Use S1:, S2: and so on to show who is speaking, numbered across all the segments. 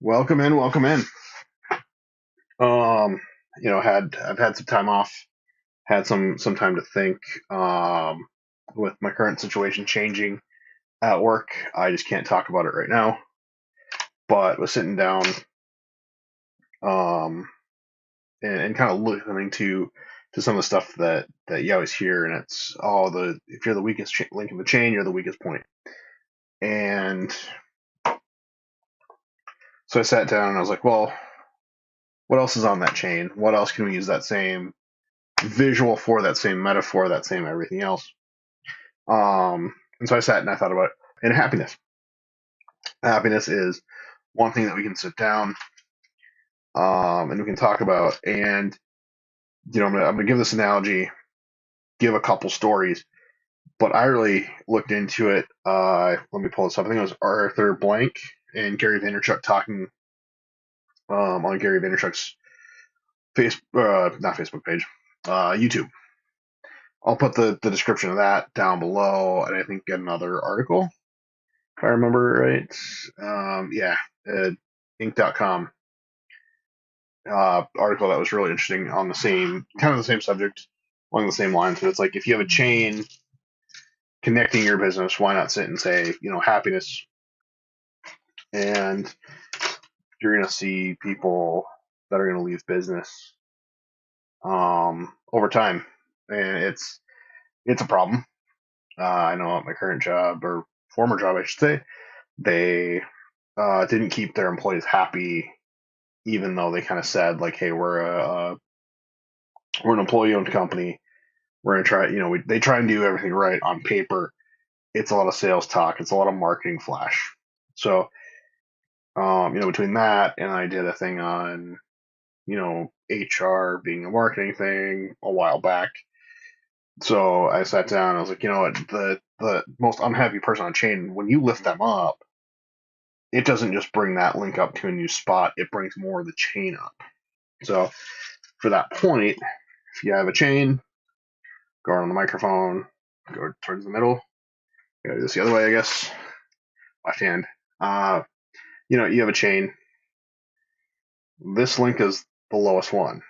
S1: Welcome in, welcome in. Um, I've had some time off, had some time to think. Um, with my current situation changing at work, I just can't talk about it right now. But was sitting down, um, and kind of listening to some of the stuff that you always hear, and it's all the if you're the weakest link in the chain, you're the weakest point. And so I sat down and I was like, well, what else is on that chain? What else can we use that same visual for, that same metaphor, that same everything else? And so I sat and I thought about it. And happiness. Happiness is one thing that we can sit down and we can talk about. And I'm gonna give this analogy, give a couple stories, but I really looked into it. Let me pull this up. I think it was Arthur Blank and Gary Vaynerchuk talking on Gary Vaynerchuk's not Facebook page, YouTube. I'll put the description of that down below, and I think get another article if I remember right. Yeah, Inc.com article that was really interesting on the same kind of the same subject along the same lines. But it's like if you have a chain connecting your business, why not sit and say happiness? And you're going to see people that are going to leave business over time, and it's a problem. I know at my current job or former job, I should say, they didn't keep their employees happy, even though they kind of said like, "Hey, we're an employee-owned company. We're gonna try." They try and do everything right on paper. It's a lot of sales talk. It's a lot of marketing flash. So, between that and I did a thing on, HR being a marketing thing a while back. So I sat down. I was like, you know what, the most unhappy person on chain, when you lift them up, it doesn't just bring that link up to a new spot. It brings more of the chain up. So for that point, if you have a chain, go on the microphone, go towards the middle. You gotta do this the other way, I guess. Left hand. Uh, you have a chain. This link is the lowest one.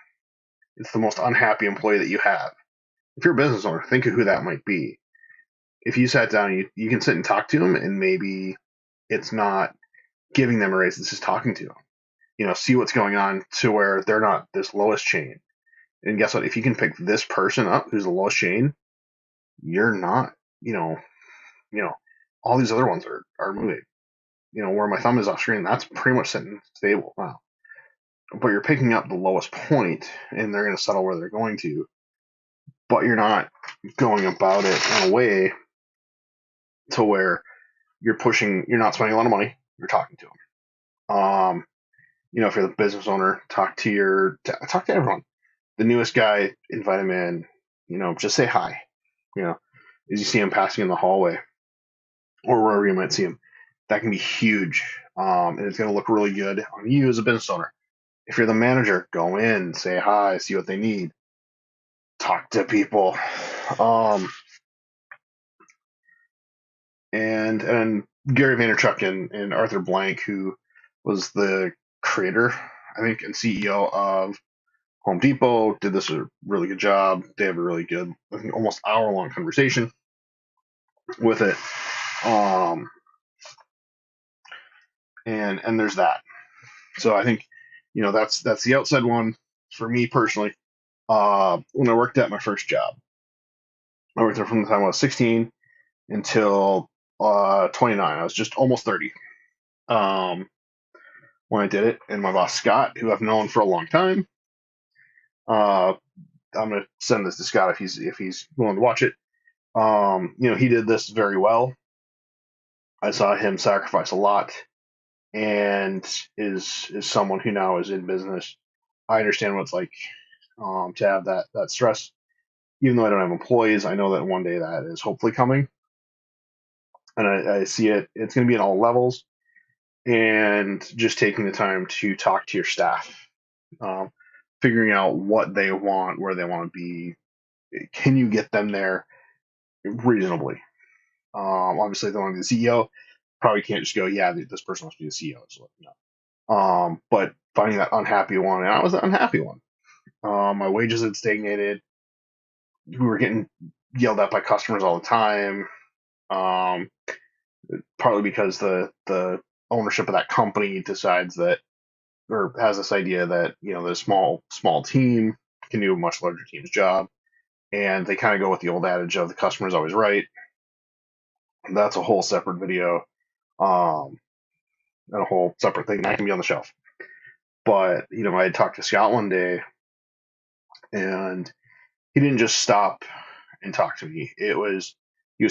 S1: It's the most unhappy employee that you have. If you're a business owner, think of who that might be. If you sat down, you can sit and talk to them, and maybe it's not giving them a raise, it's just talking to them. See what's going on to where they're not this lowest chain. And guess what? If you can pick this person up who's the lowest chain, you're not, you know, you know, all these other ones are moving. Where my thumb is off screen, that's pretty much sitting stable now. But you're picking up the lowest point, and they're going to settle where they're going to. But you're not going about it in a way to where you're not spending a lot of money. You're talking to them. If you're the business owner, talk to everyone. The newest guy, invite him in. Just say hi. You know, as you see him passing in the hallway or wherever you might see him, that can be huge. And it's going to look really good on you as a business owner. If you're the manager, go in, say hi, see what they need, talk to people. Um, and Gary Vaynerchuk and Arthur Blank, who was the creator, I think, and CEO of Home Depot, did this a really good job. They have a really good, I think, almost hour-long conversation with it. And there's that. So I think, that's the outside one for me personally. When I worked at my first job, I worked there from the time I was 16 until 29. I was just almost 30 um, when I did it. And my boss Scott, who I've known for a long time, uh, I'm gonna send this to Scott if he's willing to watch it. He did this very well. I saw him sacrifice a lot, and is someone who now is in business. I understand what it's like to have that stress. Even though I don't have employees, I know that one day that is hopefully coming, and I see it. It's going to be at all levels, and just taking the time to talk to your staff, um, figuring out what they want, where they want to be. Can you get them there reasonably? Obviously, if they want to be the CEO, probably can't just go, yeah, this person wants to be the CEO. So, But finding that unhappy one, and I was the unhappy one. My wages had stagnated. We were getting yelled at by customers all the time. Um, Partly because the ownership of that company decides that, or has this idea that, the small team can do a much larger team's job, and they kind of go with the old adage of the customer's always right. That's a whole separate video, um, and a whole separate thing that can be on the shelf. But I had talked to Scott one day, and he didn't just stop and talk to me. He was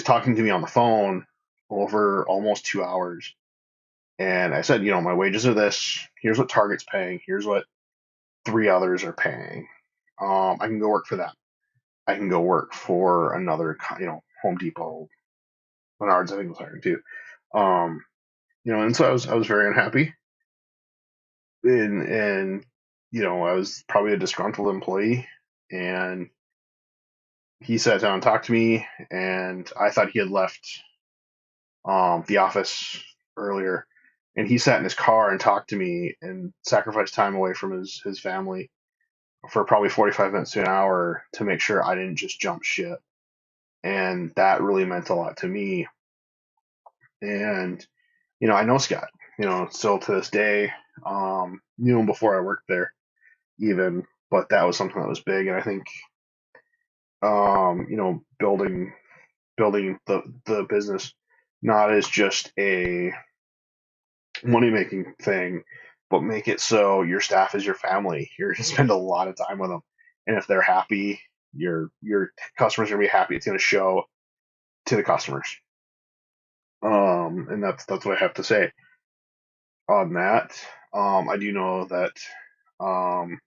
S1: talking to me on the phone over almost 2 hours. And I said, my wages are this. Here's what Target's paying. Here's what three others are paying. I can go work for them. I can go work for another, Home Depot, Menards, I think was hiring too. Um, and so I was very unhappy, and I was probably a disgruntled employee, and he sat down and talked to me, and I thought he had left the office earlier, and he sat in his car and talked to me and sacrificed time away from his family for probably 45 minutes to an hour to make sure I didn't just jump ship. And that really meant a lot to me. And, I know Scott, still to this day, before I worked there even, but that was something that was big. And I think, building the business not as just a money making thing, but make it so your staff is your family. You're going to spend a lot of time with them, and if they're happy, your customers are going to be happy. It's going to show to the customers. And that's what I have to say on that. I do know that um,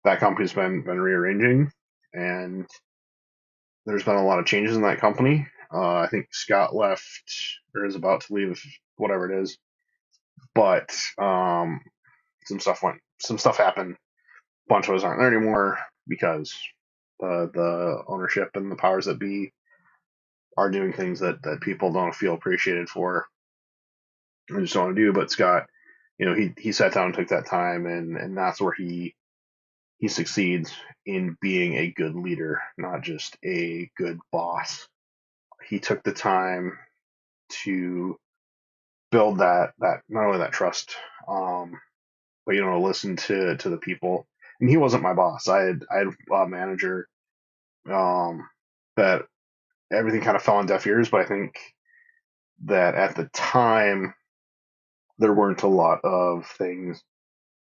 S1: that company's been rearranging, and there's been a lot of changes in that company. I think Scott left or is about to leave, whatever it is. But some stuff happened. A bunch of us aren't there anymore because the ownership and the powers that be are doing things that people don't feel appreciated for and just don't want to do. But Scott, he sat down and took that time, and that's where he succeeds in being a good leader, not just a good boss. He took the time to build that not only that trust, but listen to the people. And he wasn't my boss. I had a manager um, that everything kind of fell on deaf ears. But I think that at the time there weren't a lot of things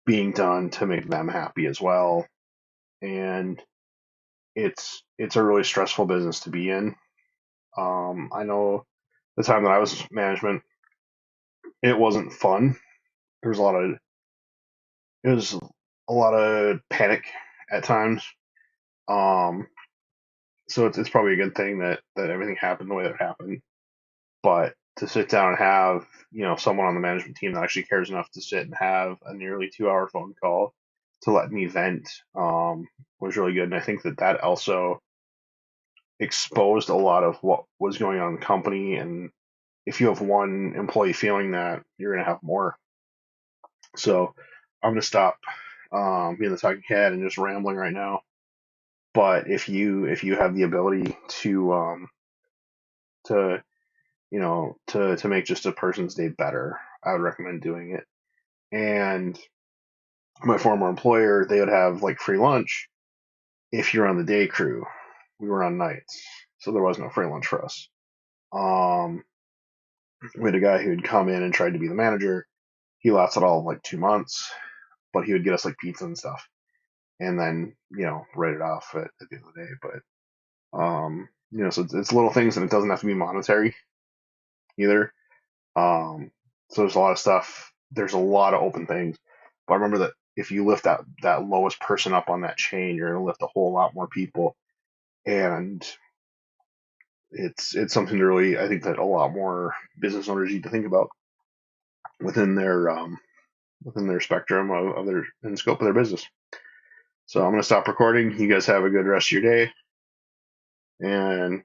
S1: being done to make them happy as well. And it's a really stressful business to be in. I know the time that I was management, it wasn't fun. There was a lot of it was a lot of panic at times. Um, so it's probably a good thing that everything happened the way that it happened. But to sit down and have someone on the management team that actually cares enough to sit and have a nearly 2 hour phone call to let me vent was really good. And I think that also exposed a lot of what was going on in the company. And if you have one employee feeling that, you're going to have more. So I'm going to stop being the talking head and just rambling right now. But if you have the ability to to make just a person's day better, I would recommend doing it. And my former employer, they would have like free lunch if you're on the day crew. We were on nights, so there was no free lunch for us. Um, we had a guy who'd come in and tried to be the manager. He lasted all of like 2 months, but he would get us like pizza and stuff, and then write it off at the end of the day. But so it's little things, and it doesn't have to be monetary either. So there's a lot of stuff. There's a lot of open things. But remember that if you lift that lowest person up on that chain, you're going to lift a whole lot more people. And it's something to really, I think that a lot more business owners need to think about within their spectrum of their and scope of their business. So I'm going to stop recording. You guys have a good rest of your day, and